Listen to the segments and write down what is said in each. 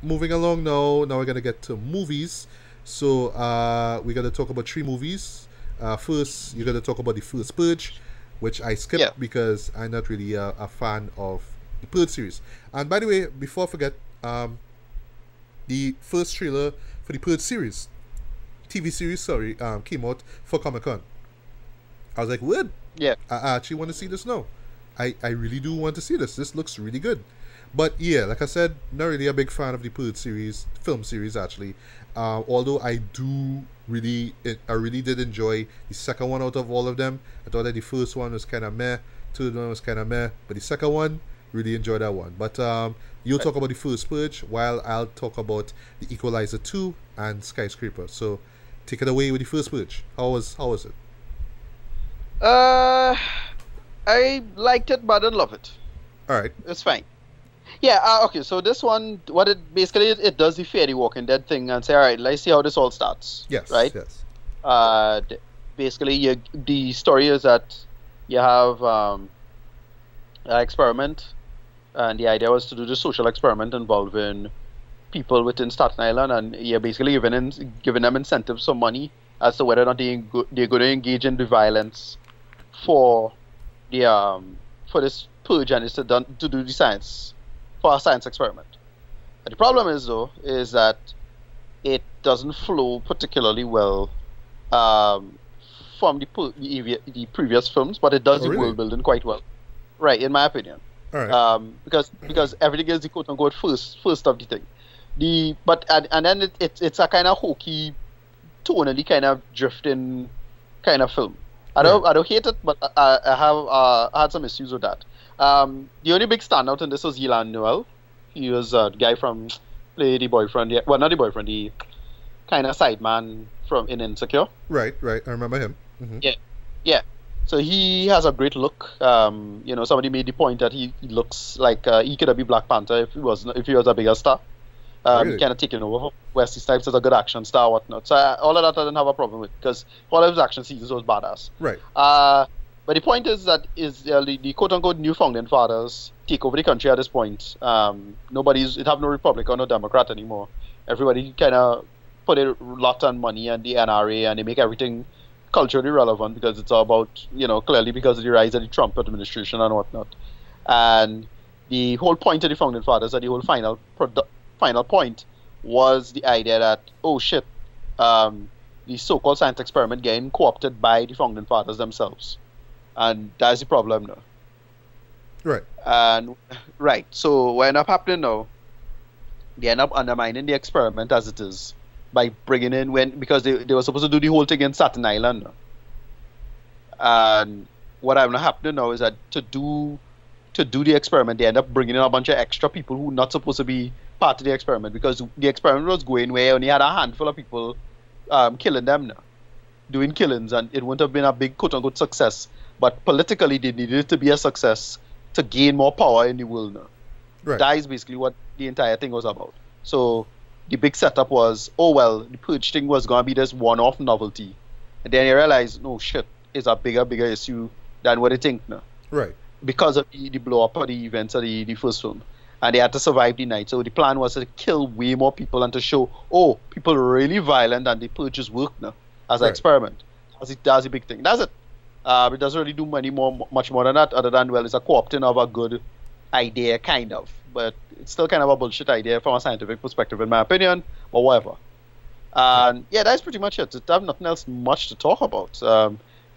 moving along now. Now we're gonna get to movies. So we're gonna talk about three movies. First, you're gonna talk about the First Purge, which I Yeah. skipped because I'm not really a fan of the Purge series. And by the way, before I forget, the first trailer for the Purge series, TV series, sorry, came out for Comic Con. I was like, what? Yeah. I actually want to see this now. I really do want to see this. This looks really good. But yeah, like I said, not really a big fan of the Purge series, film series actually. Although I really did enjoy the second one out of all of them. I thought that the first one was kind of meh, third one was kind of meh, but the second one, really enjoyed that one. But you'll talk about the First Purge, while I'll talk about the Equalizer 2 and Skyscraper. So take it away with the First Purge. How was it? Uh, I liked it, but I didn't love it. All right. It's fine. Yeah. Okay. So this one, what it basically it does the fairy Walking Dead thing and say, all right, let's see how this all starts. Yes. Right. Yes. Basically, the story is that you have an experiment, and the idea was to do the social experiment involving people within Staten Island, and you're basically giving them incentives for money as to whether or not they're going to engage in the violence for the for this purge, and it's to do the science for a science experiment. And the problem is though is that it doesn't flow particularly well from the previous films, but it does Oh, the really? world building quite well, right? In my opinion, All right. because everything is the quote unquote first of the thing. And then it's a kind of hokey, tonally kind of drifting kind of film. I don't hate it, but I had some issues with that. The only big standout in this was Yilan Noel. He was the guy from play the boyfriend. Yeah, well, not the boyfriend, the kind of sideman from in Insecure. Right. I remember him. Hmm. Yeah, yeah. So he has a great look. Somebody made the point that he looks like he could have been Black Panther if he was a bigger star. Really? Kind of taking over. Wesley Snipes is a good action star, whatnot. So all of that I didn't have a problem with because all of his action scenes was badass. Right. But the point is that the quote unquote new founding fathers take over the country at this point. It have no Republican or no Democrat anymore. Everybody kind of put a lot on money and the NRA, and they make everything culturally relevant because it's all about, clearly because of the rise of the Trump administration and whatnot. And the whole point of the founding fathers, and the whole final point was the idea that, oh shit, the so-called science experiment getting co-opted by the founding fathers themselves. And that's the problem now. Right. And right, so what end up happening now, they end up undermining the experiment as it is by bringing in because they were supposed to do the whole thing in Staten Island now. And what ended up happening now is that to do the experiment, they end up bringing in a bunch of extra people who are not supposed to be part of the experiment because the experiment was going where only had a handful of people killing them now, doing killings, and it wouldn't have been a big quote-unquote success. But politically, they needed it to be a success to gain more power in the world now. Right. That is basically what the entire thing was about. So the big setup was, oh well, the purge thing was going to be this one-off novelty. And then you realize, no shit, it's a bigger issue than what they think now. Right. Because of the blow-up of the events of the first film. And they had to survive the night. So the plan was to kill way more people and to show, oh, people are really violent and the purges work now as an Right. experiment. That's the big thing. That's it. It doesn't really do much more than that, other than, well, it's a co-opting of a good idea, kind of. But it's still kind of a bullshit idea from a scientific perspective, in my opinion, but whatever. And yeah, that's pretty much it. I have nothing else much to talk about.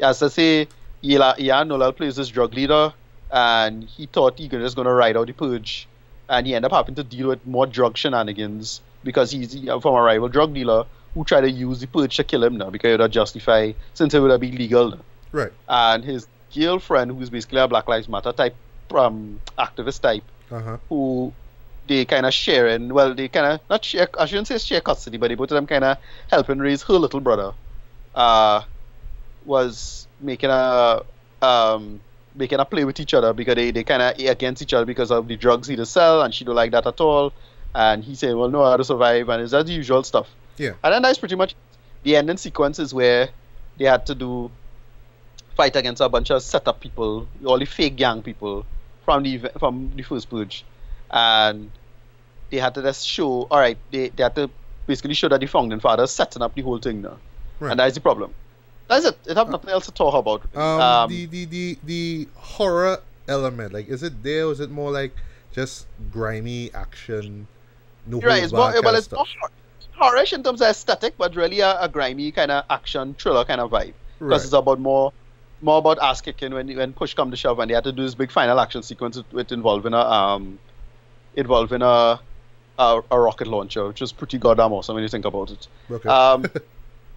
As I say, Ian Noel plays this drug leader, and he thought he was just going to ride out the purge, and he ended up having to deal with more drug shenanigans because he's from a rival drug dealer who tried to use the purge to kill him now because it would have justify, since it would have been legal now. Right. And his girlfriend, who's basically a Black Lives Matter type activist type, who they kind of sharing, well, they kind of not share, I shouldn't say share custody, but they both of them kind of helping raise her little brother. Was making a play with each other because they kind of against each other because of the drugs he does sell, and she don't like that at all. And he said, well, no, how to survive, and it's that the usual stuff. Yeah. And then that's pretty much the ending sequences where they had to fight against a bunch of setup people, all the fake gang people from the First Purge, and they had to just show, all right, they had to basically show that the founding fathers setting up the whole thing now. Right. And that's the problem. That's it. It have nothing else to talk about. The horror element, like, is it there, or is it more like just grimy action? No, right. It's more, well, it's more horror-ish in terms of aesthetic, but really a grimy kind of action thriller kind of vibe. Because it's about more about ass kicking when push come to shove, and they had to do this big final action sequence with involving a rocket launcher, which is pretty goddamn awesome when you think about it. Okay.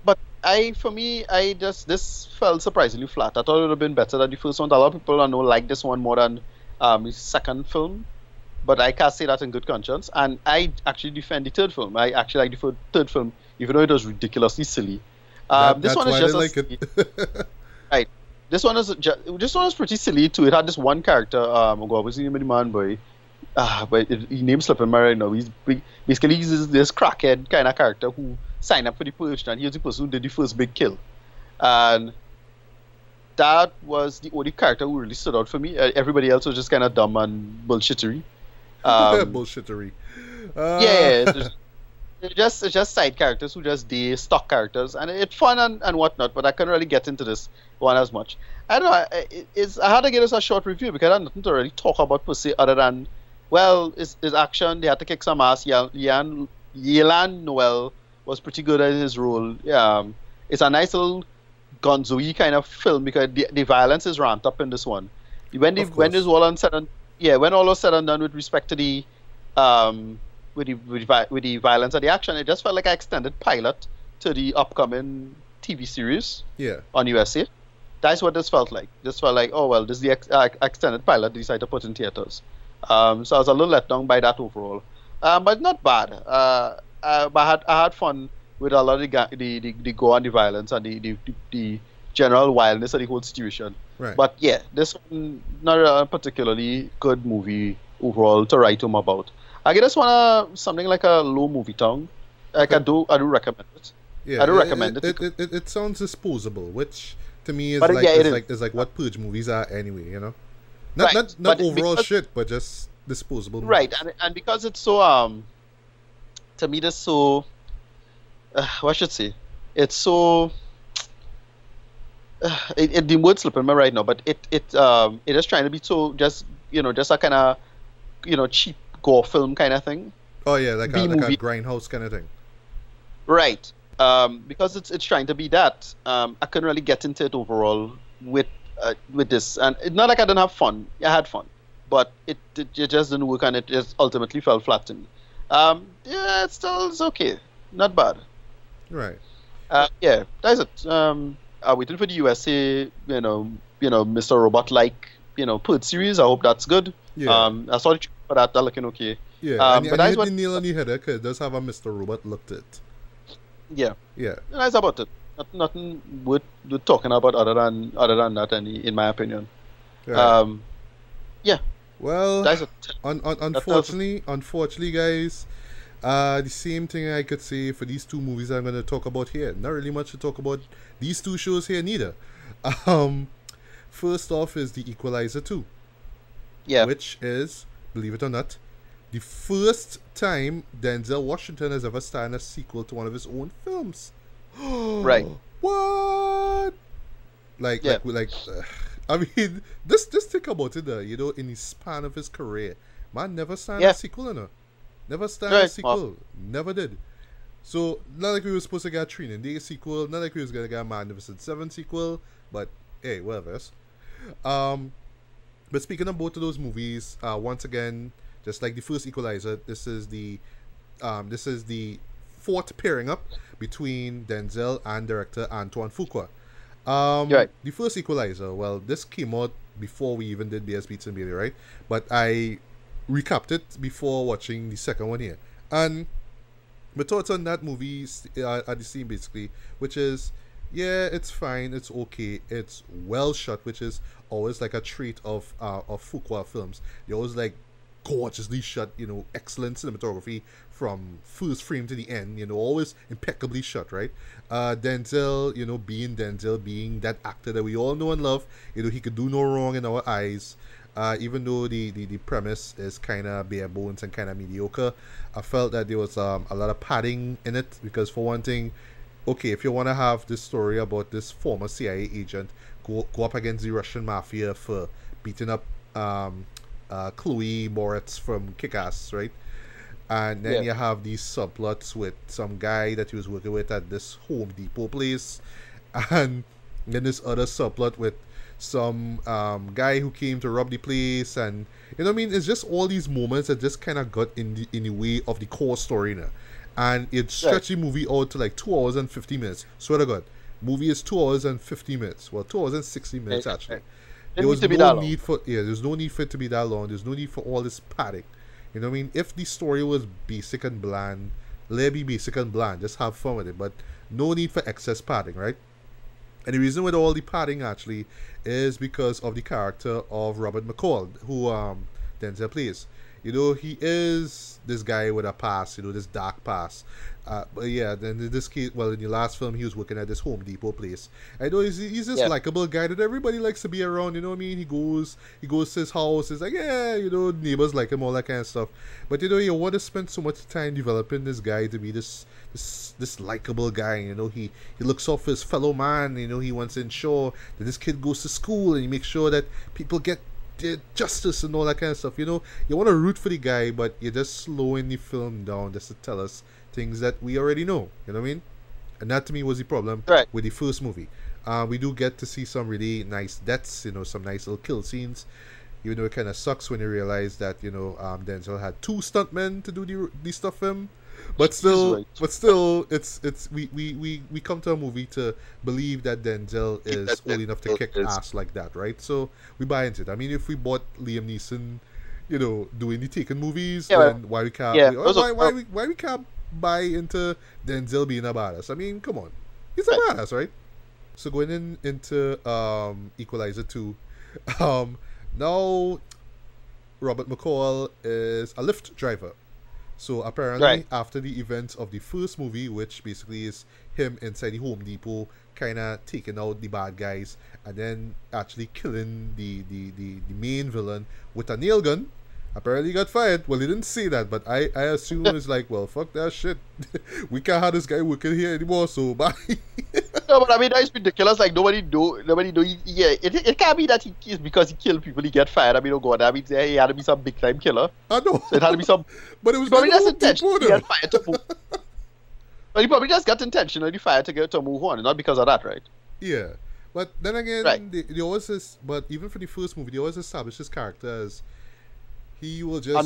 But this felt surprisingly flat. I thought it would have been better than the first one. A lot of people I know like this one more than his second film, but I can't say that in good conscience. And I actually defend the third film. I actually like the third film, even though it was ridiculously silly. This one is just like it. Right. This one is pretty silly too. It had this one character. What's the name of the man, boy? But his name's slipping me right now. He's this crackhead kind of character who signed up for the Purge, and he was the person who did the first big kill. And that was the only character who really stood out for me. Everybody else was just kind of dumb and bullshittery. Bullshittery. It's just side characters who just do stock characters, and it's fun and whatnot. But I couldn't really get into this one as much. I don't know. I had to give this a short review because I had nothing to really talk about per se, other than, well, it's action. They had to kick some ass. Yelan Noel was pretty good at his role. It's a nice little gonzo-y kind of film because the violence is ramped up in this one. When all is said and done with respect to the with the violence and the action, it just felt like an extended pilot to the upcoming TV series on USA. That's what this felt like. This felt like, oh well, this is the extended pilot they decided to put in theaters. So I was a little let down by that overall, but not bad. But I had fun with a lot of the gore and the violence and the general wildness of the whole situation. Right. But yeah, this one not a particularly good movie overall to write home about. I guess something like a low movie tongue. Like I do recommend it. Yeah, I do recommend it. It sounds disposable, which to me is like what Purge movies are anyway. You know, not overall shit, but just disposable. Right, and because it's so to me this so what should I say? It's so the word slipping me right now, but it is trying to be so just a kind of cheap gore film kind of thing. Oh yeah, like a grindhouse kind of thing. Right. Because it's trying to be that. I couldn't really get into it overall with this, and it's not like I didn't have fun. I had fun, but it just didn't work, and it just ultimately fell flat to me. It's okay, not bad. Right. Yeah, that's it. I'm waiting for the USA, Mr. Robot like, Purge series. I hope that's good. Yeah. I saw the trailer for that. They're looking okay. Yeah, and you hit the nail on the head because it does have a Mr. Robot looked it. Yeah. Yeah. That's about it. Nothing worth talking about other than that, in my opinion. Right. Yeah. Well, that's it. Unfortunately, guys, the same thing I could say for these two movies I'm going to talk about here. Not really much to talk about these two shows here neither. First off is the Equalizer 2. Yeah. Which is, believe it or not, the first time Denzel Washington has ever starred in a sequel to one of his own films. Right. What? I mean, just think about it, in the span of his career, man never starred in a sequel, Never started a sequel. Never did. So, not like we were supposed to get a Training Day sequel, not like we was going to get a Magnificent 7 sequel, but hey, whatever. But speaking of both of those movies, once again, just like the first Equalizer, this is the fourth pairing up between Denzel and director Antoine Fuqua. Right. The first Equalizer, well, this came out before we even did BS Beats and Bailey, right? But I recapped it before watching the second one here. And my thoughts on that movie are the same basically, which is, yeah, it's fine, it's okay, it's well shot, which is always like a trait of Fuqua films. They always like gorgeously shot, excellent cinematography from first frame to the end, always impeccably shot, right? Denzel, being Denzel, being that actor that we all know and love, he could do no wrong in our eyes. Even though the premise is kind of bare bones and kind of mediocre, I felt that there was a lot of padding in it because, for one thing, okay, if you want to have this story about this former CIA agent go up against the Russian mafia for beating up Chloe Moretz from Kick-Ass, right? And then you have these subplots with some guy that he was working with at this Home Depot place, and then this other subplot with some guy who came to rob the place, and you know what I mean. It's just all these moments that just kind of got in the way of the core story now, and it stretched the movie out to like 2 hours and 50 minutes. Swear to God, movie is 2 hours and 50 minutes. Well, 2 hours and 60 minutes actually. There was no need for there's no need for it to be that long. There's no need for all this padding. You know what I mean? If the story was basic and bland, let it be basic and bland. Just have fun with it. But no need for excess padding, right? And the reason with all the padding actually is because of the character of Robert McCall, who Denzel plays. You know, he is this guy with a past, you know, this dark past. But yeah, then in this case, well, in the last film, he was working at this Home Depot place. I know he's this likable guy that everybody likes to be around. You know what I mean? He goes to his house. It's like, yeah, you know, neighbors like him, all that kind of stuff. But you know, you want to spend so much time developing this guy to be this likable guy. You know, he looks out for his fellow man. You know, he wants to ensure that this kid goes to school and he makes sure that people get justice and all that kind of stuff. You know, you want to root for the guy, but you're just slowing the film down just to tell us things that we already know. You know what I mean? And that to me was the problem with the first movie. We do get to see some really nice deaths, you know, some nice little kill scenes. Even though it kind of sucks when you realize that, you know, Denzel had 2 stuntmen to do the stuff for him. But still, it's we come to a movie to believe that Denzel is old enough to kick ass like that, right? So we buy into it. I mean, if we bought Liam Neeson, you know, doing the Taken movies, then why we can't? Why we can't buy into Denzel being a badass? I mean, come on, he's a badass, right? So going into Equalizer 2, now Robert McCall is a Lyft driver. So apparently, after the events of the first movie, which basically is him inside the Home Depot, kind of taking out the bad guys, and then actually killing the main villain with a nail gun, apparently he got fired. Well, he didn't say that, but I assume it's like, well, fuck that shit. We can't have this guy working here anymore, so bye. No, but I mean, that's ridiculous. Like, nobody do. Yeah, it can't be that it's because he killed people, he get fired. I mean, oh God, that means he had to be some big time killer. I know. So it had to be some. But it was probably just intentional. He got fired to move. But he probably just got intentionally fired to move on, not because of that, right? Yeah. But then again, they always, but even for the first movie, they always establish his character as he will just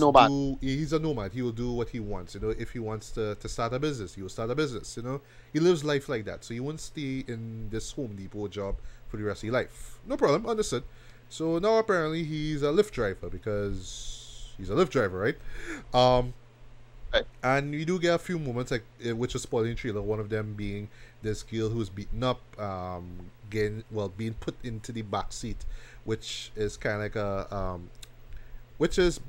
he's a nomad. He will do what he wants. You know, if he wants to start a business, he will start a business. You know, he lives life like that. So he won't stay in this Home Depot job for the rest of his life. No problem, understood. So now apparently he's a Lyft driver because he's a Lyft driver, right? And we do get a few moments like which is spoiling the trailer. One of them being this girl who's beaten up, being put into the back seat, which is kind of like a which is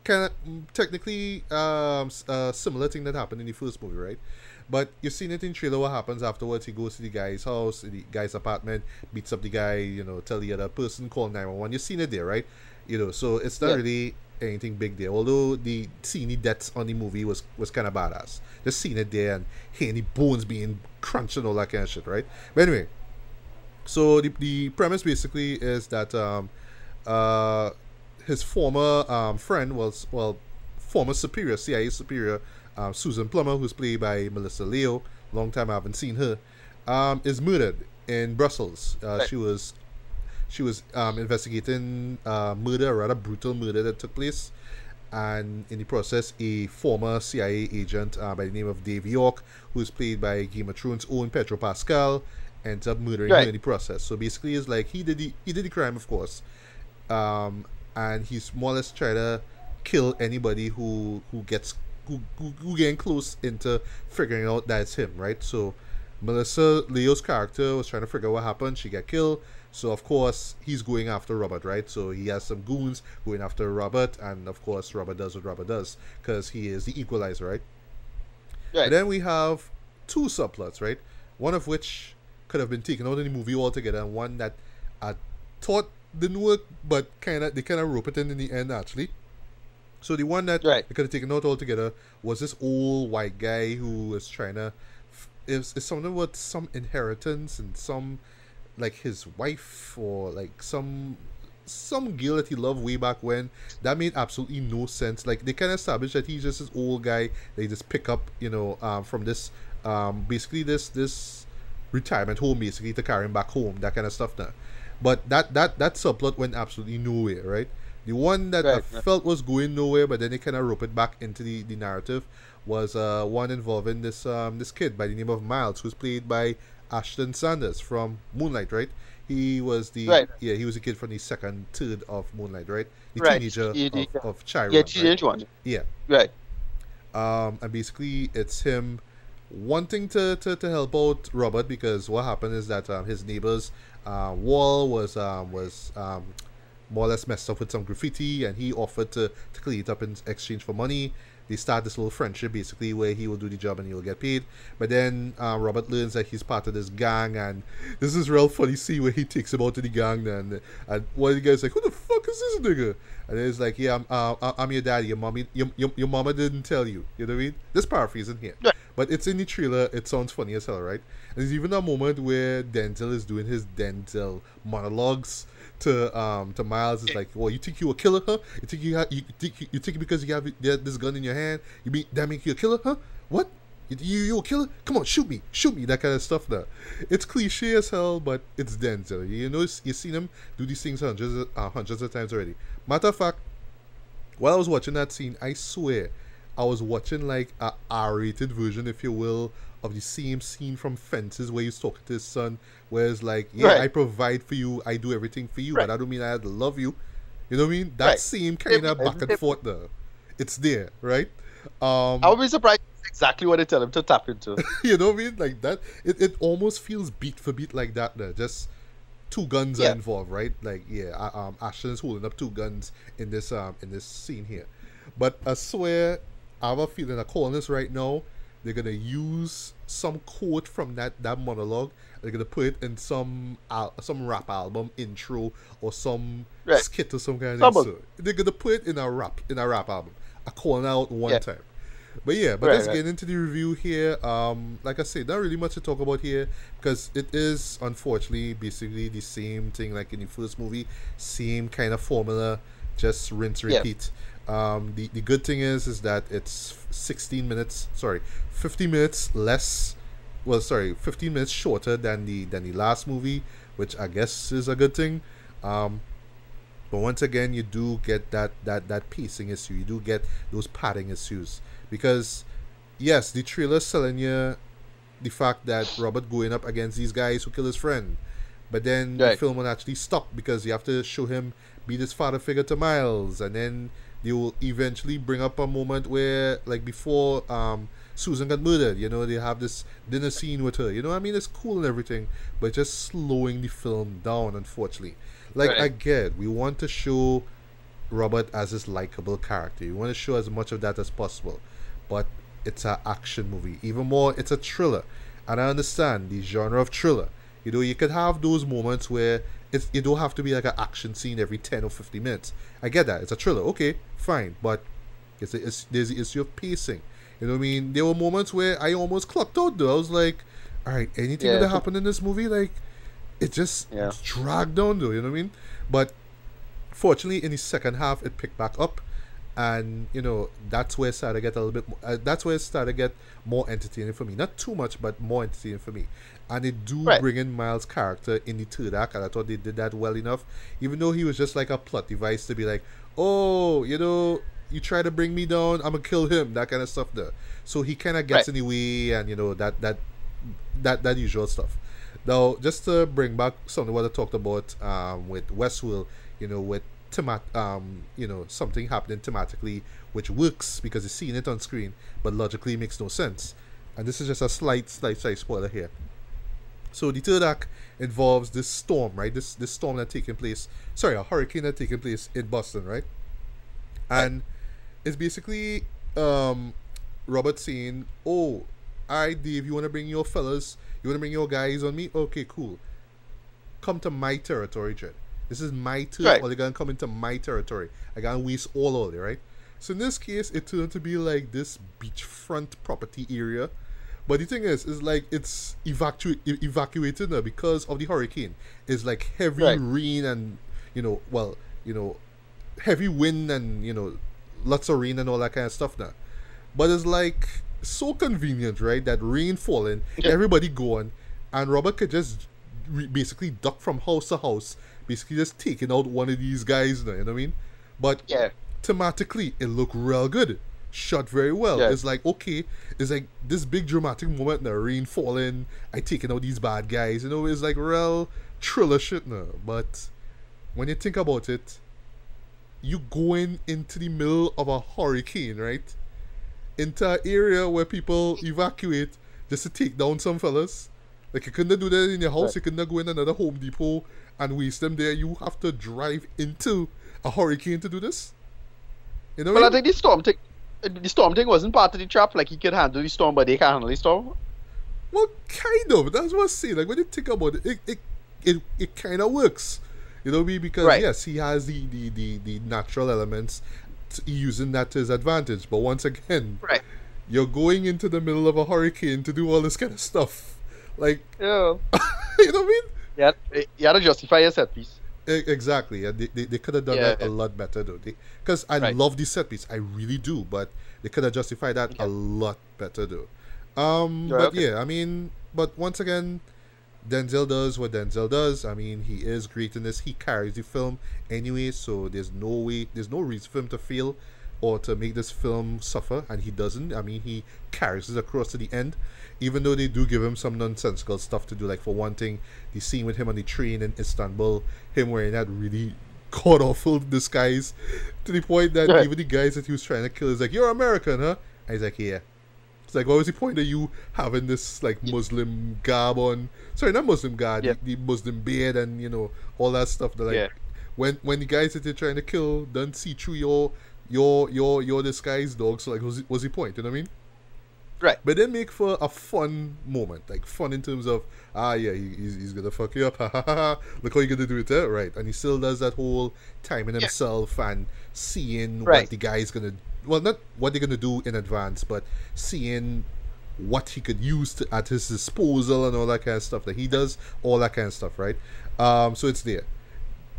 kind of technically a similar thing that happened in the first movie, right? But you've seen it in trailer. What happens afterwards? He goes to the guy's house, the guy's apartment, beats up the guy. You know, tell the other person, call 911. You've seen it there, right? You know, so it's not really anything big there. Although the seeing deaths on the movie was kind of badass. Just seeing it there and hearing the bones being crunched and all that kind of shit, right? But anyway, so the premise basically is that his former friend was, former superior, CIA superior, Susan Plummer, who's played by Melissa Leo, long time I haven't seen her, is murdered in Brussels. She was investigating murder, a rather brutal murder that took place, and in the process, a former CIA agent by the name of Dave York, who's played by Game of Thrones' own Pedro Pascal, ends up murdering her in the process. So basically, it's like he did the crime, of course, and he's more or less trying to kill anybody who getting close into figuring out that it's him, right? So Melissa Leo's character was trying to figure out what happened. She got killed. So of course he's going after Robert, right? So he has some goons going after Robert, and of course Robert does what Robert does because he is the Equalizer, right? And then we have 2 subplots, right? One of which could have been taken out in the movie altogether, and one that I thought didn't work, but they kind of rope it in the end actually. So the one that Right. they could have taken out altogether was this old white guy who was trying to. Is something with some inheritance and some like his wife or like some girl that he loved way back when. That made absolutely no sense. Like they kind of established that he's just this old guy. They just pick up, from this, basically this retirement home, basically to carry him back home. That kind of stuff now. But that subplot went absolutely nowhere, right? The one that I Right. felt was going nowhere, but then they kind of rope it back into the narrative, was one involving this kid by the name of Miles, who's played by Ashton Sanders from Moonlight, right? He was Right. he was a kid from the second third of Moonlight, right? The Right. teenager of Yeah, Chiron, right? teenage one. Yeah. Right. And basically it's him wanting to help out Robert, because what happened is that his neighbor's wall was more or less messed up with some graffiti, and he offered to clean it up in exchange for money. They start this little friendship basically where he will do the job and he will get paid. But then Robert learns that he's part of this gang, and this is real funny scene where he takes him out to the gang, and one of the guys like, "Who the fuck is this nigga?" And he's like, "Yeah, I'm your daddy. Your mama didn't tell you." You know what I mean? This paraphrasing here, Right. but it's in the trailer. It sounds funny as hell, right? And there's even a moment where Denzel is doing his Denzel monologues to Miles. It's like, "Well, you think you a killer, huh? You think you think because you have this gun in your hand, that make you a killer, huh? What? You a killer? Come on, shoot me, that kind of stuff." Now, it's cliche as hell, but it's Denzel. You know, you've seen him do these things hundreds of times already. Matter of fact, while I was watching that scene, I swear I was watching like a R-rated version, if you will, of the same scene from Fences where he's talking to his son, where it's like, "Yeah, Right. I provide for you, I do everything for you, Right. but I don't mean I have to love you." You know what I mean? That Right. same kind of back and forth there. It's there, right? I would be surprised. That's exactly what they tell him to tap into. You know what I mean? Like that. It almost feels beat for beat like that there. Just two guns are Yeah. involved, right? Like, yeah, Ashton is holding up two guns in this scene here. But I swear, I have a feeling that calling this right now, they're gonna use some quote from that monologue. They're gonna put it in some rap album intro or some Right. skit or some kind of Trouble. thing. So they're gonna put it in a rap album. I calling out one Yeah. time. But yeah, but Right, let's right. get into the review here. Like I said, not really much to talk about here because it is unfortunately basically the same thing like in the first movie, same kind of formula, just rinse Yeah. repeat. The good thing is that it's 50 minutes less. Well, sorry, 15 minutes shorter than the last movie, which I guess is a good thing. But once again, you do get that pacing issue. You do get those padding issues because, yes, the trailer's selling you the fact that Robert going up against these guys who kill his friend, but then the Right. film will actually stop because you have to show him be this father figure to Miles, and then they will eventually bring up a moment where, like before Susan got murdered, you know, they have this dinner scene with her. You know, I mean, it's cool and everything, but just slowing the film down, unfortunately. Like, Right. I get, we want to show Robert as this likable character. We want to show as much of that as possible. But it's an action movie. Even more, it's a thriller. And I understand the genre of thriller. You know, you could have those moments where it don't have to be like an action scene every 10 or 50 minutes. I get that. It's a thriller. Okay, fine. But there's the issue of pacing. You know what I mean? There were moments where I almost clocked out though. I was like, alright, anything Yeah. that happened in this movie, like, it just Yeah. dragged down though, you know what I mean? But fortunately in the second half it picked back up, and you know that's where it started to get a little bit that's where it started to get more entertaining for me. Not too much, but more entertaining for me. And they do Right. bring in Miles' character in the third act, and I thought they did that well enough, even though he was just like a plot device to be like, oh, you know, you try to bring me down, I'm gonna kill him, that kind of stuff there. So he kind of gets Right. in the way, and you know that usual stuff. Now, just to bring back something what I talked about with Westworld, you know, with you know, something happening thematically which works because you're seeing it on screen, but logically makes no sense. And this is just a slight spoiler here. So the third act involves this storm, right? This storm that taking place, sorry, a hurricane that taking place in Boston, right? And it's basically Robert saying, "Oh, alright, Dave, you want to bring your fellas, you want to bring your guys on me? Okay, cool. Come to my territory, Jet. This is my turf, Right. or they're gonna come into my territory. I gotta waste all of it, right? So in this case, it turned out to be like this beachfront property area. But the thing is like it's evacuated now because of the hurricane. It's like heavy Right. rain and heavy wind and lots of rain and all that kind of stuff now. But it's like so convenient, right? That rain falling, Yeah. everybody going, and Robert could just basically duck from house to house, basically just taking out one of these guys now, you know what I mean? But Yeah. thematically, it looked real good. Shot very well. Yeah. It's like, okay, it's like this big dramatic moment now, rain falling, I taking out these bad guys, it's like real thriller shit now. But when you think about it, you going into the middle of a hurricane, right? Into an area where people evacuate just to take down some fellas. Like you couldn't do that in your house, Right. you couldn't go in another Home Depot and waste them there. You have to drive into a hurricane to do this. You know Well, I what I think mean? the storm thing wasn't part of the trap. Like he could handle the storm, but they can't handle the storm. Well, kind of. That's what I'm saying. Like when you think about it, it kind of works. Because Right. yes, he has the natural elements, using that to his advantage. But once again, Right. you're going into the middle of a hurricane to do all this kind of stuff. Like, Yeah. you know what I mean? Yeah. You had to justify your set piece. Exactly. Yeah, they could have done Yeah, that yeah. a lot better though. Because I Right. love the set piece, I really do. But they could have justified that a Okay. lot better though. Right, But okay. yeah, I mean, but once again, Denzel does what Denzel does. I mean, he is great in this. He carries the film anyway, so there's no reason for him to fail or to make this film suffer, and he doesn't. I mean, he carries it across to the end, even though they do give him some nonsensical stuff to do. Like for one thing, the scene with him on the train in Istanbul, him wearing that really god awful disguise, to the point that Right. even the guys that he was trying to kill is like, "You're American, huh?" And he's like, "Yeah." It's like, what was the point of you having this like Muslim garb on? Sorry, not Muslim garb, Yeah. the Muslim beard and all that stuff. That like Yeah. when the guys that they're trying to kill don't see through your disguise, dog. So like, what's the point? You know what I mean? Right. But they make for a fun moment, like fun in terms of yeah, he's gonna fuck you up, ha ha ha ha. Look how you gonna do it, right? And he still does that whole timing Yeah. himself and seeing Right. what the guy's gonna, well, not what they're gonna do in advance, but seeing what he could use at his disposal and all that kind of stuff. That he does all that kind of stuff, right? So it's there.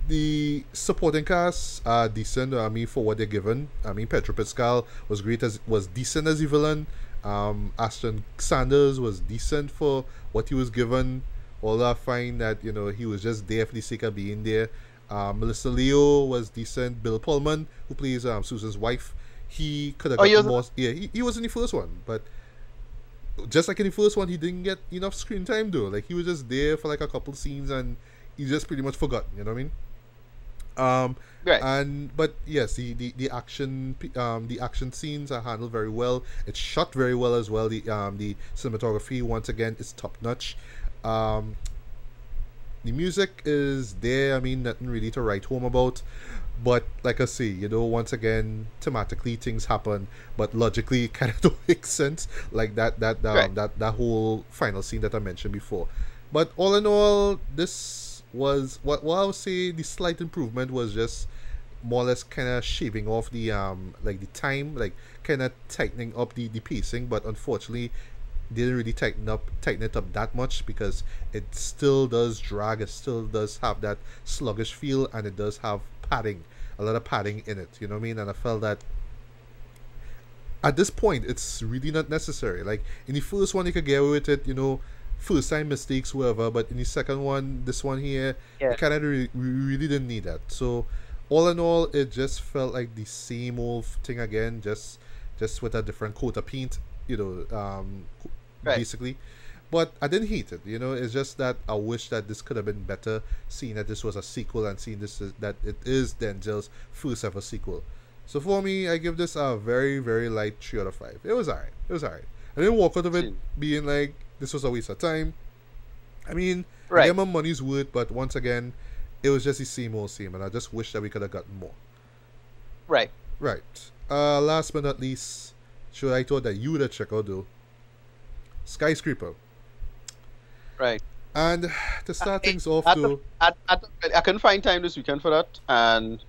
The supporting cast are decent. I mean, for what they're given. I mean, Pedro Pascal was decent as the villain. Ashton Sanders was decent for what he was given. Although I find that he was just there for the sake of being there. Melissa Leo was decent. Bill Pullman, who plays Susan's wife, he could have Oh, he gotten was- more. Yeah, he was in the first one, but just like in the first one, he didn't get enough screen time though. Like he was just there for like a couple scenes and he just pretty much forgot. You know what I mean? Right. But yes, the action scenes are handled very well. It's shot very well as well. The cinematography once again is top notch. The music is there. I mean, nothing really to write home about. But like I say, once again, thematically things happen, but logically it kind of don't make sense. Like Right. that whole final scene that I mentioned before. But all in all, this was what I would say the slight improvement was just more or less kind of shaving off the like the time, like kind of tightening up the pacing. But unfortunately, didn't really tighten it up that much because it still does drag. It still does have that sluggish feel, and it does have padding, a lot of padding in it. You know what I mean? And I felt that at this point, it's really not necessary. Like in the first one, you could get away with it. First time mistakes, whatever. But in the second one, this one here, Yeah. you kind of really didn't need that. So all in all, it just felt like the same old thing again, just with a different coat of paint. Right. Basically. But I didn't hate it. It's just that I wish that this could have been better, seeing that this was a sequel and seeing that it is Denzel's first ever sequel. So for me, I give this a very, very light 3 out of 5. It was alright. I didn't walk out of it being like this was a waste of time. I mean, I Right. get my money's worth, but once again, it was just the same old same, and I just wish that we could have gotten more. Right. Right. Last but not least, should I thought that you would have checked out though. Skyscraper. Right. And to start things off, I, though, I couldn't find time this weekend for that, and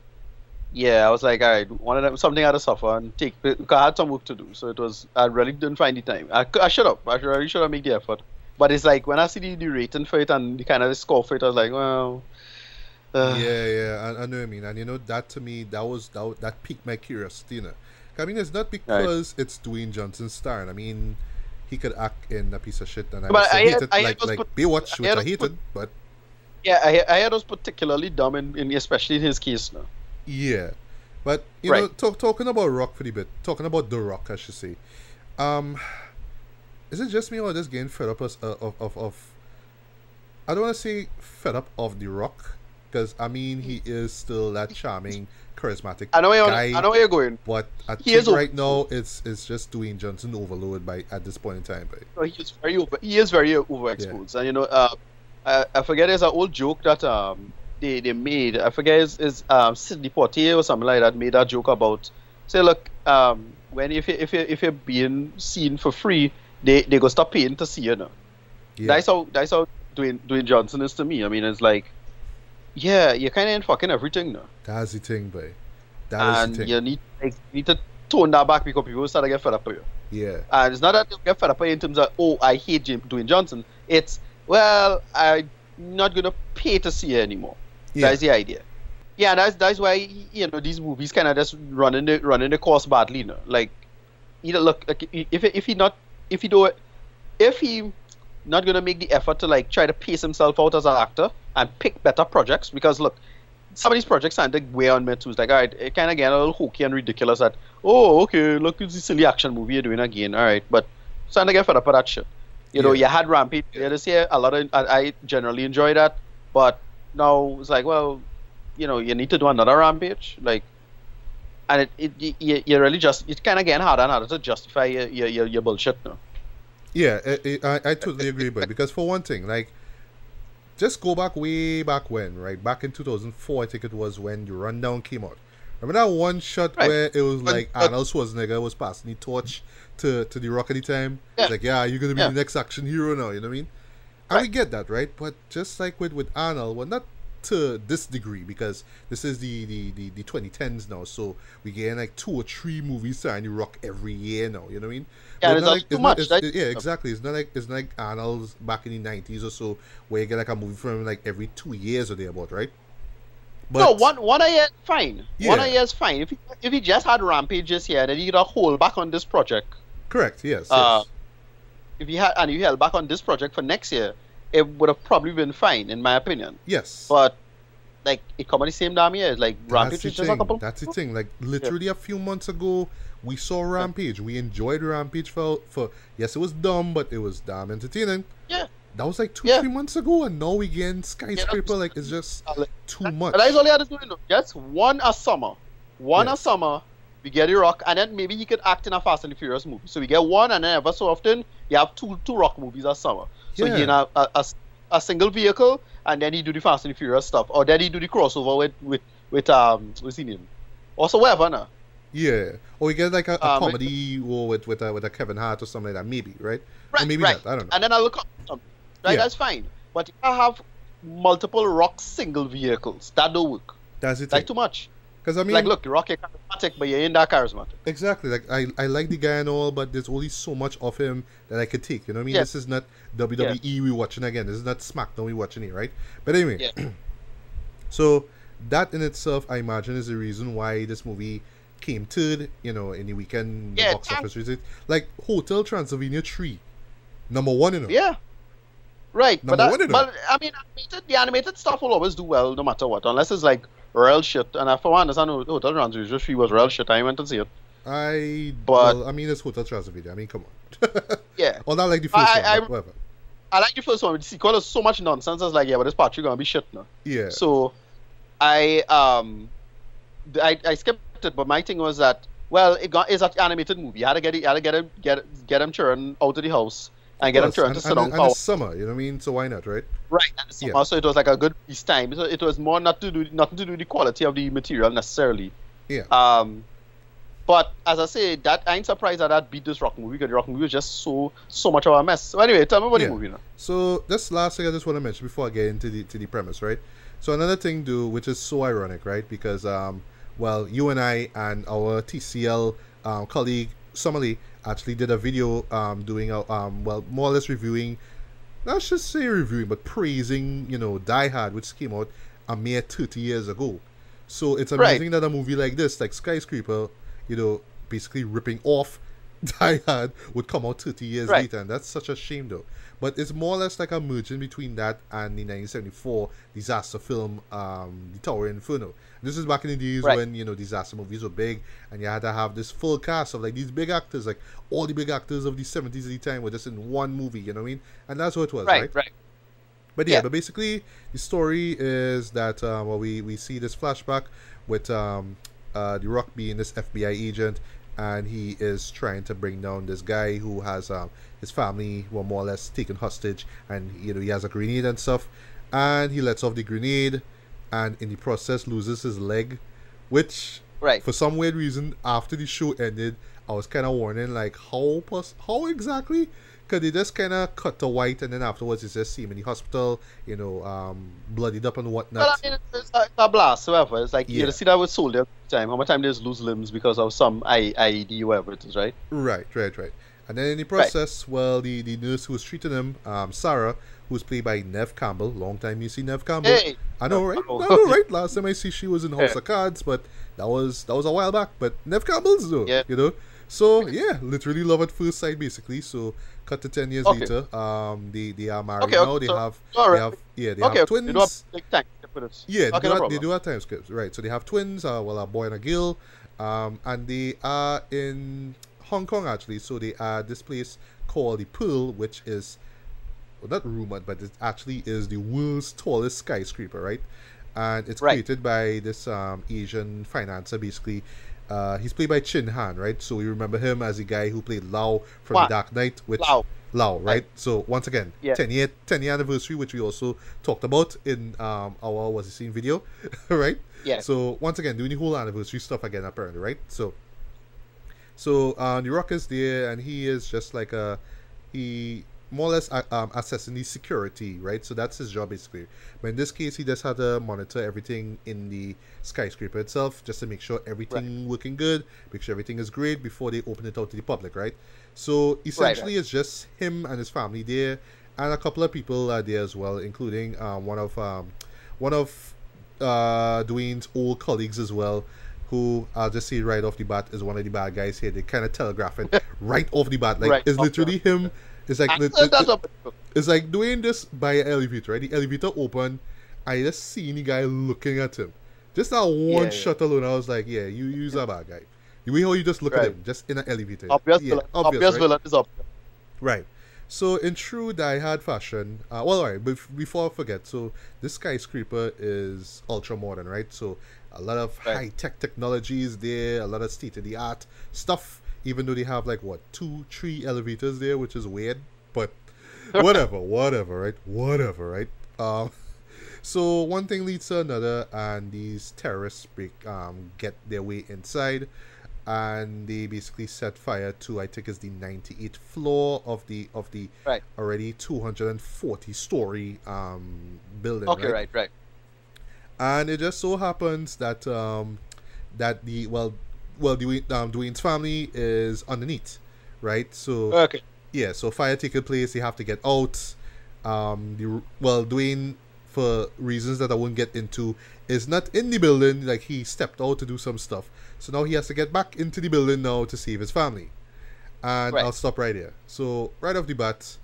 yeah, I was like, all right, one of them something I had to suffer and take because I had some work to do. So it was I really didn't find the time. I should have. I really should have made the effort. But it's like when I see the rating for it and the kind of the score for it, I was like, well, yeah, I know what I mean. And you know, that to me, that piqued my curiosity, you know. I mean, it's not because it's Dwayne Johnson starring. I mean, he could act in a piece of shit, and I but would hate it, I like Baywatch, which I hated, but yeah, I had those particularly dumb in especially in his case now. yeah. But you know, talking about Rock for the bit, talking about The Rock, I should say. Is it just me or just getting fed up of I don't want to say fed up of The Rock, because I mean he is still that charming, charismatic I know guy. where you're going. But I think right now it's just Dwayne Johnson overload by at this point in time. But He is very overexposed, and you know, I forget there's an old joke that they made. I forget is Sidney Poitier or something like that made that joke about say look when if you're being seen for free, they go stop paying to see you now. Yeah. That's how Dwayne Johnson is to me. I mean, it's like, yeah, you're kind of in fucking everything now. That's the thing, boy. And you need to tone that back because people start to get fed up with you. Yeah. And it's not that they get fed up with you in terms of, oh, I hate Dwayne Johnson. It's, well, I'm not going to pay to see you anymore. Yeah. That's the idea. Yeah, that's why, you know, these movies kind of just running the course badly, you know. Like, you know, look, like, if he not gonna make the effort to like try to pace himself out as an actor and pick better projects, because look, some of these projects sounded way on me too. It's like, all right, it kind of get a little hokey and ridiculous that, oh, okay, look, it's a silly action movie you're doing again, all right, but starting to get fed up with that shit. You know, you had Rampage this year, I generally enjoy that, but now it's like, well, you know, you need to do another Rampage, like, and you really just, it's kind of getting harder and harder to justify your bullshit now. Yeah, I totally agree, but because for one thing, like, just go back way back when, right? Back in 2004, I think it was when the Rundown came out. Remember that one shot where it was like Arnold Schwarzenegger was passing the torch to The Rock at the time? Yeah. It's like, yeah, you're going to be the next action hero now, you know what I mean? And we get that, right? But just like with Arnold, well, not to this degree, because this is the 2010s now, so we get like 2 or 3 movies starring The Rock every year now, you know what I mean? Yeah, it's too much. Yeah, exactly. It's not like Arnold's back in the 90s or so, where you get like a movie from him like every 2 years or thereabout, right? But, no, one a year fine. Yeah. 1 a year is fine. If he just had Rampage this year, then he'd hold back on this project. Correct. Yes. If he held back on this project for next year, it would have probably been fine, in my opinion. Yes. But like it come on the same damn year. Like Rampage is just a couple. That's the thing. Like literally a few months ago, we saw Rampage. We enjoyed Rampage for yes, it was dumb, but it was damn entertaining. Yeah. That was like 2-3 months ago, and now we get Skyscraper. Like it's just too much. But that's all he had to do. Just one a summer. A summer. We get The Rock, and then maybe he could act in a Fast and the Furious movie. So we get one, and then ever so often you have two Rock movies a summer. So he in a single vehicle, and then he do the Fast and the Furious stuff, or then he do the crossover with what's his name, also whatever now. Yeah, or we get like a comedy or with a Kevin Hart or something like that, maybe, right? Or maybe not. I don't know. And then I look up something. Right, that's fine. But if I have multiple Rock single vehicles, that don't work. That's it. Like too much. Because I mean, like, look, Rock is charismatic, but you ain't that charismatic. Exactly. Like I like the guy and all, but there's only so much of him that I could take. You know what I mean? This is not WWE we watching again. This is not SmackDown we watching it, right? But anyway, so that in itself, I imagine, is the reason why this movie came third. You know, in the weekend box office visit, like Hotel Transylvania 3, #1 in them. Yeah. Right. But I mean, the animated stuff will always do well no matter what, unless it's like real shit. And for one, I understand Hotel Transylvania 3 was real shit. I went to see it. I mean, it's Hotel Transylvania. I mean, come on. Yeah. Or not like the first one, but whatever. I like the first one. The sequel is so much nonsense. I was like, yeah, but this part you're gonna be shit now. Yeah. So, I skipped it, but my thing was that, well, it's an animated movie. You had to get him children out of the house. And get them to sit down. And it's summer, you know what I mean? So why not, right? Right, and it's summer, so it was like a good piece time. So it was more nothing to do with the quality of the material necessarily. Yeah. But as I say, that I ain't surprised that that beat this rock movie because the rock movie was just so much of a mess. So anyway, tell me about the Yeah. movie now. So this last thing I just want to mention before I get into the premise, right? So another thing, do which is so ironic, right? Because well, you and I and our TCL colleague Somali actually did a video doing a well, more or less reviewing, not just say reviewing, but praising, Die Hard, which came out a mere 30 years ago. So it's Right, amazing that a movie like this, like Skyscraper, basically ripping off Die Hard, would come out 30 years right, later, and that's such a shame, though. But it's more or less like a merging between that and the 1974 disaster film, The Tower Inferno. This is back in the days right, when, disaster movies were big, and you had to have this full cast of, like, these big actors, like, all the big actors of the 70s at the time were just in one movie, you know what I mean? And that's what it was, right, right? right. But yeah, Yeah, but basically the story is that well, we see this flashback with The Rock being this FBI agent, and he is trying to bring down this guy who has his family were more or less taken hostage, and he has a grenade and stuff, and he lets off the grenade, and in the process loses his leg, which right. for some weird reason after the show ended, I was kind of wondering like how exactly. Cause they just kind of cut to white, and then afterwards you just see him in the hospital, bloodied up and Well, whatnot. I mean, it's a blast, however. It's like you Yeah, see that with soldiers all the time. How much time they just lose limbs because of some IED, whatever it is, right? right, right, right. And then in the Right. process, well, the nurse who was treating him, Sarah, who's played by Nev Campbell. Long time you see Nev Campbell. Hey, I know, right? I oh, know, right? Last time I see she was in House yeah, of Cards, but that was a while back. But Nev Campbell's though, yeah. So yeah, literally love at first sight, basically. So cut to 10 years Okay, later. They are married okay, okay. now. So, all right. They Okay, have okay. You know what? twins. Like, thanks for this. Yeah, Okay, no they problem. do have time skips, right? So they have twins, well, a boy and a girl, and they are in Hong Kong actually. So they are this place called the Pearl, which is, well, not rumored, but it actually is the world's tallest skyscraper, right? And it's Right. created by this Asian financier, basically. He's played by Chin Han, right? So we remember him as the guy who played Lau from The What? Dark Knight, which Wow. Lau, Right. right? So once again, Yeah. 10 year anniversary, which we also talked about in our Was It Seen video, right? Yeah. So once again, doing the whole anniversary stuff again, apparently, right? So the Rock is there, and he is just like he more or less assessing the security, right? So that's his job basically. But in this case, he just had to monitor everything in the skyscraper itself, just to make sure Right. everything working good, make sure everything is great before they open it out to the public, right? So Right. Right. essentially, it's just him and his family there, and a couple of people are there as well, including one of Dwayne's old colleagues as well, who I'll just say right off the bat is one of the bad guys here. They kind of telegraph it right off the bat, like Right. it's Okay. literally him. It's like That's a it's like doing this by an elevator, right? The elevator open, I just seen the guy looking at him. Just that one yeah, yeah. shot alone, I was like, yeah, you's a bad guy. The way how you just look at Right. him, just in an elevator. Obvious Yeah, villain. obvious, Obvious right? villain is up. Right. So in true Die Hard fashion, well, alright, but before I forget, so this skyscraper is ultra modern, right? So a lot of Right. high tech technologies there, a lot of state of the art stuff. Even though they have like what 2, 3 elevators there, which is weird, but whatever, right? Whatever, right? So one thing leads to another, and these terrorists get their way inside, and they basically set fire to, I think it's the 98th floor of the Right. already 240-story building, Okay. right? Right. Right. And it just so happens that that the Dwayne's family is underneath, right? So Okay. yeah, so fire taking place, they have to get out. Dwayne, for reasons that I won't get into, is not in the building. Like, he stepped out to do some stuff, so now he has to get back into the building now to save his family. And Right. I'll stop right here. So right off the bat,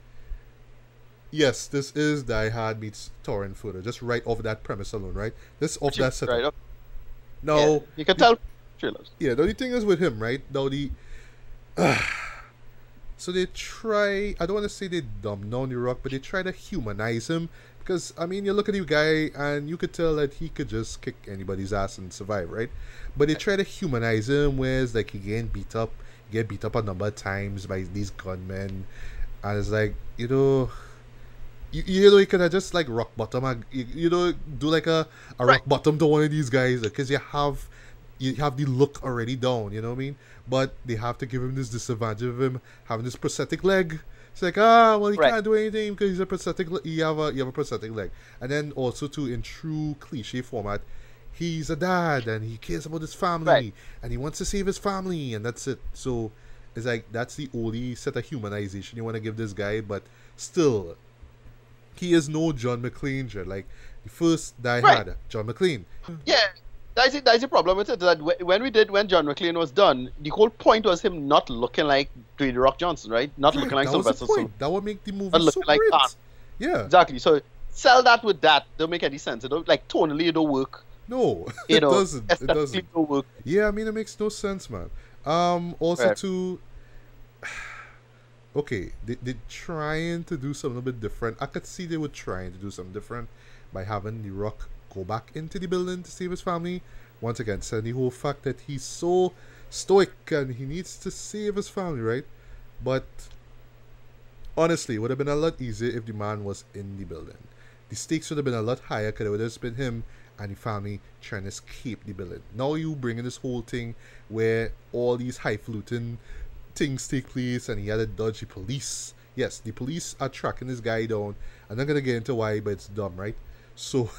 yes, this is Die Hard meets Torrent Footer, just right off that premise alone, right? This off that setup. Right. Okay. Now, Yeah. You can tell trailers. yeah, the only thing is with him, right? Now so they try, I don't want to say they dumb down the Rock, but they try to humanize him, because I mean, you look at the guy and you could tell that he could just kick anybody's ass and survive, right? But they try to humanize him, whereas like he get beat up a number of times by these gunmen, and it's like, you could have just like rock bottom, do like a rock Right. bottom to one of these guys, because you have you have the look already down, you know what I mean? But they have to give him this disadvantage of him having this prosthetic leg. It's like, well, he can't do anything because he's a prosthetic. You have a prosthetic leg, and then also too in true cliche format, he's a dad and he cares about his family and he wants to save his family, and that's it. So it's like that's the only set of humanization you want to give this guy, but still, he is no John McClane. Like the first Die Hard, John McClane. Yeah. That's the problem with it. That when John McClane was done, the whole point was him not looking like Dwayne The Rock Johnson, right? Not looking like Sylvester Stallone. That would make the movie so like great. Yeah, exactly. So sell that with that. Don't make any sense. It don't, like tonally, it don't work. No, it doesn't. It doesn't. It don't work. Yeah, I mean it makes no sense, man. Also too. Okay, they trying to do something a bit different. I could see they were trying to do something different by having The Rock go back into the building to save his family. Once again, saying the whole fact that he's so stoic and he needs to save his family, right? But honestly, it would have been a lot easier if the man was in the building. The stakes would have been a lot higher because it would have just been him and the family trying to escape the building. Now you bring in this whole thing where all these highfalutin things take place and he had to dodge the police. Yes, the police are tracking this guy down. I'm not going to get into why, but it's dumb, right? So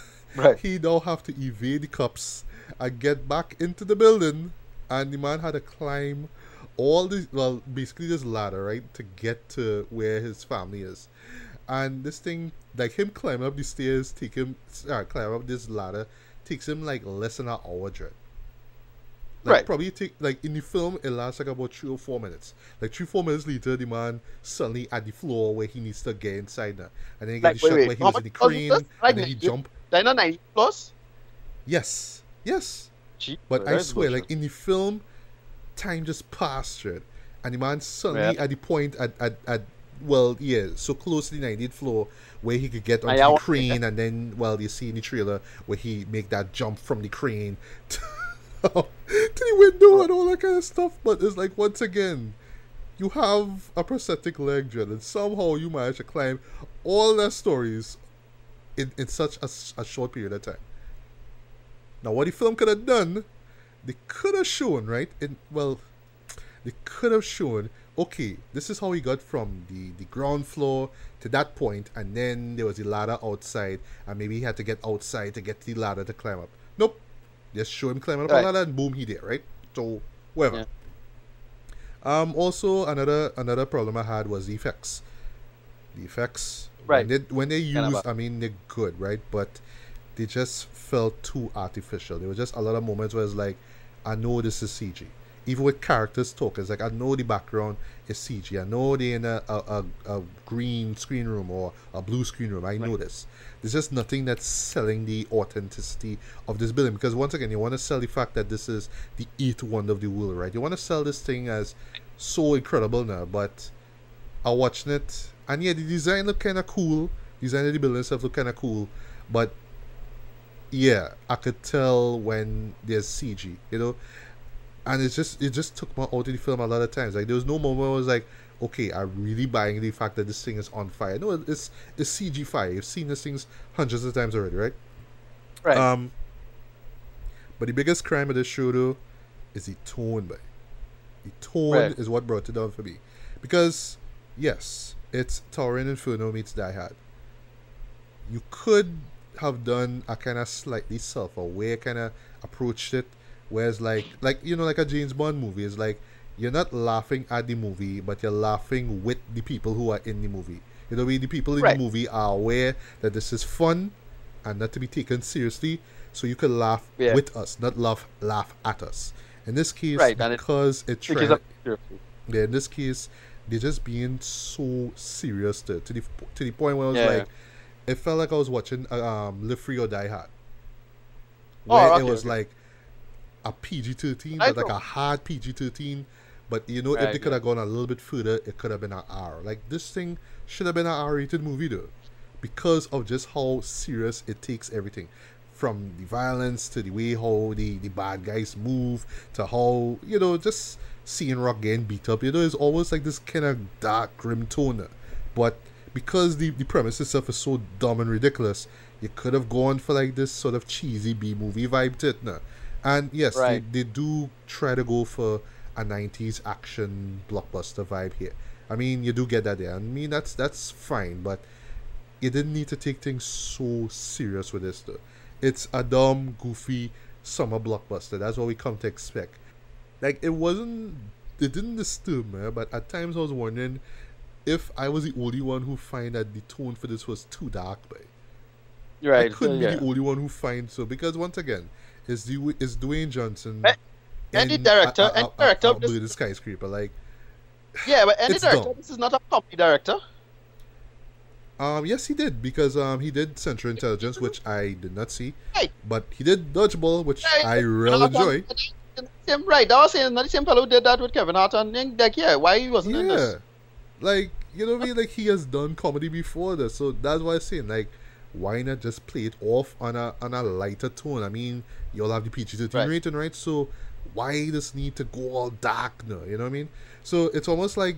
he now have to evade the cops and get back into the building, and the man had to climb all the, well, basically this ladder, right, to get to where his family is. And this thing, like him climbing up the stairs, climb up this ladder, takes him like less than an hour, Dread. Like probably take, like in the film it lasts like about 3 or 4 minutes. Like 3-4 minutes later, the man suddenly at the floor where he needs to get inside now, and then he get the shot where he was in the crane, and then he jump. Then a 90 plus. Yes. Cheap, but I swear, like in the film, time just passed, right? And the man suddenly at the point at well, yeah, so close to the 90th floor where he could get onto the crane, and then, well, you see in the trailer where he make that jump from the crane to the window and all that kind of stuff. But it's like, once again, you have a prosthetic leg, Jen, and somehow you manage to climb all their stories in such a short period of time. Now, what the film could have done, they could have shown, right? They could have shown, okay, this is how he got from the ground floor to that point, and then there was a ladder outside, and maybe he had to get outside to get to the ladder to climb up. Nope. Just show him climbing up a ladder, and boom, he there, right? So, whatever. Yeah. Also, another problem I had was the effects. The effects, when they used, I mean, they're good, right? But they just felt too artificial. There were just a lot of moments where it's like, I know this is CG. Even with characters talking, it's like, I know the background is CG. I know they're in a green screen room or a blue screen room. I know this. There's just nothing that's selling the authenticity of this building. Because once again, you want to sell the fact that this is the eighth wonder of the world, right? You want to sell this thing as so incredible now. But I'm watching it, and yeah, the design look kind of cool. The design of the building itself look kind of cool. But yeah, I could tell when there's CG, you know? And it just took me out of the film a lot of times. Like, there was no moment where I was like, okay, I'm really buying the fact that this thing is on fire. No, it's CG fire. You've seen these things hundreds of times already, right? Right. But the biggest crime of this show, though, is the tone, boy. The tone is what brought it down for me. Because, yes, it's Towering Inferno meets Die Hard. You could have done a kind of slightly self-aware kind of approach to it, whereas like you know, like a James Bond movie is like, you're not laughing at the movie, but you're laughing with the people who are in the movie. You know, the people in the movie are aware that this is fun and not to be taken seriously, so you can laugh with us, not laugh at us. In this case, because in this case, they're just being so serious to the point where I was like, it felt like I was watching Live Free or Die Hard, where it was like a PG-13, but like a hard PG-13. But you know, if they could have gone a little bit further, it could have been an R. Like, this thing should have been an R-rated movie though, because of just how serious it takes everything, from the violence to the way how the bad guys move, to how, you know, just seeing Rock getting beat up. You know, it's always like this kind of dark, grim tone. But because the premise itself is so dumb and ridiculous, you could have gone for like this sort of cheesy B-movie vibe to it. And yes, Right. they do try to go for a 90s action blockbuster vibe here. I mean, you do get that there. I mean, that's fine, but you didn't need to take things so serious with this, though. It's a dumb, goofy summer blockbuster. That's what we come to expect. Like, it didn't disturb me, but at times I was wondering if I was the only one who find that the tone for this was too dark, but I Right. couldn't be Yeah. the only one who finds so, because once again, is Dwayne Johnson A- Any in director, any director a of this, Murder Skyscraper. Like, yeah, but any it's director, dumb. this is not a comedy director. Yes, he did, because he did Central Intelligence, which I did not see, Right. but he did Dodgeball, which Right. I really enjoy. Same, right. I was saying not the same fellow who did that with Kevin Hart, and then, like, yeah, why he wasn't in Yeah, this? like, you know what I mean? Like, he has done comedy before this, so that's why I'm saying, like, why not just play it off on a lighter tone? I mean, you'll have the PG-13 Right. rating, right? So why this need to go all dark now? You know what I mean? So it's almost like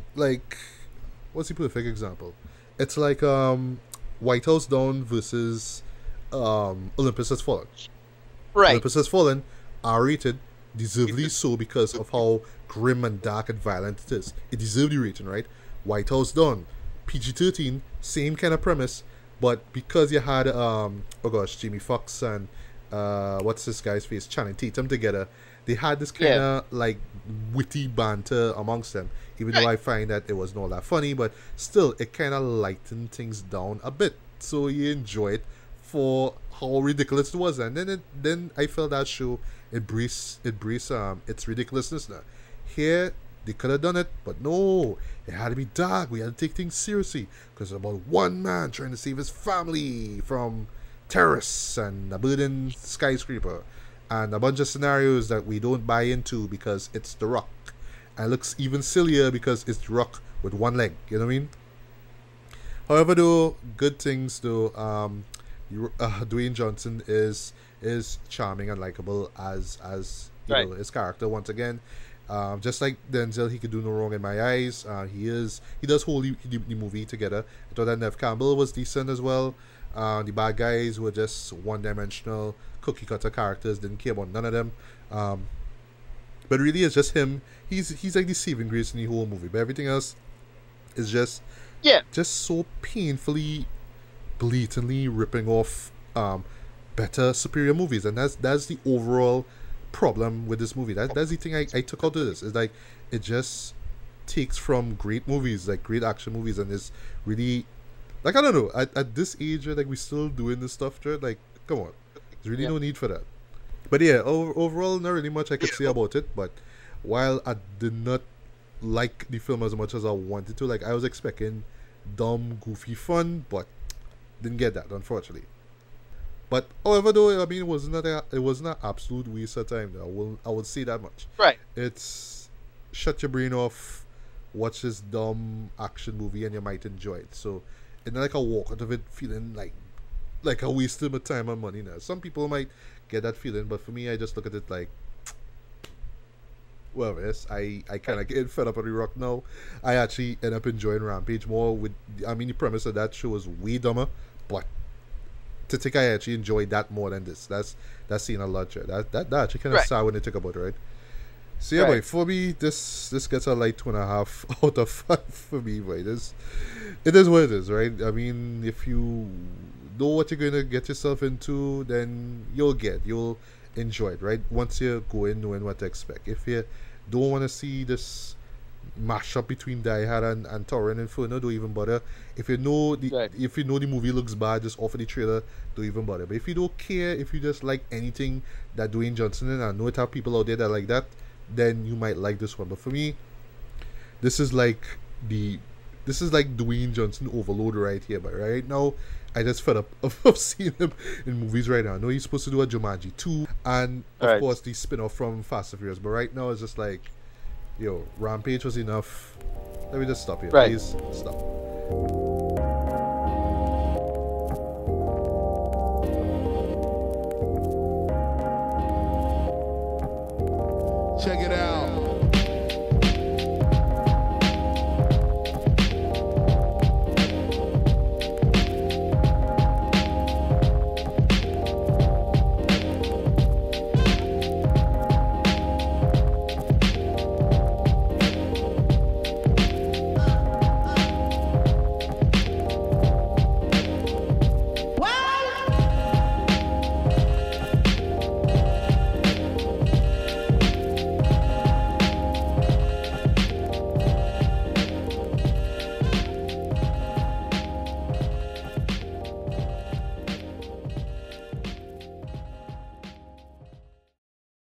what's the perfect example? It's like White House Down versus Olympus Has Fallen. Right. Olympus Has Fallen, R-rated, deservedly so because of how grim and dark and violent it is. It deserved the rating, right? White House Down, PG-13, same kind of premise, but because you had Jamie Foxx and what's this guy's face, Channing Tatum together, they had this kind of like witty banter amongst them. Even though I find that it wasn't all that funny, but still it kind of lightened things down a bit, so you enjoy it for how ridiculous it was. And then I felt that show embrace its ridiculousness now. Here they could have done it, but no, it had to be dark. We had to take things seriously because it's about one man trying to save his family from terrorists and a burning skyscraper and a bunch of scenarios that we don't buy into because it's The Rock. And it looks even sillier because it's The Rock with one leg. You know what I mean? However, though, good things though. Dwayne Johnson is charming and likable as you know, his character once again. Just like Denzel, he could do no wrong in my eyes. He does hold the movie together. I thought that Nev Campbell was decent as well. The bad guys were just one-dimensional, cookie-cutter characters. Didn't care about none of them. But really, it's just him. He's like the saving grace in the whole movie. But everything else is just so painfully, blatantly ripping off better, superior movies, and that's the overall problem with this movie. That's the thing I took out of this. Is like it just takes from great movies, like great action movies, and it's really like, I don't know, at this age, like, we still doing this stuff, Jared. Like, come on, there's really no need for that. But yeah, overall, not really much I could say about it. But while I did not like the film as much as I wanted to, like, I was expecting dumb, goofy fun, but didn't get that, unfortunately. But however, though, I mean, it wasn't an absolute waste of time. Though. I would say that much. Right. It's shut your brain off, watch this dumb action movie, and you might enjoy it. So it's not like I walk out of it feeling like I wasted my time and money. Now, some people might get that feeling, but for me, I just look at it like, well, yes, I kind of get fed up on The Rock now. I actually end up enjoying Rampage more. The premise of that show was way dumber, but to think I actually enjoyed that more than this. That's saying a lot, right? That actually kind of sad when they talk about it, right? So yeah, boy, for me, this gets a light 2.5 out of 5 for me, boy. It is what it is, right? I mean, if you know what you're gonna get yourself into, then you'll enjoy it, right? Once you go in knowing what to expect. If you don't want to see this mashup between Die Hard and Torrent and Inferno, don't even bother. If you know the movie looks bad, just offer the trailer, don't even bother. But if you don't care, if you just like anything that Dwayne Johnson and I know it have people out there that like that, then you might like this one. But for me, this is like Dwayne Johnson overload right here. But right now, I just fed up of seeing him in movies right now. I know he's supposed to do a Jumanji 2 and of course the spin-off from Fast and Furious. But right now it's just like, yo, Rampage was enough. Let me just stop here. Please stop.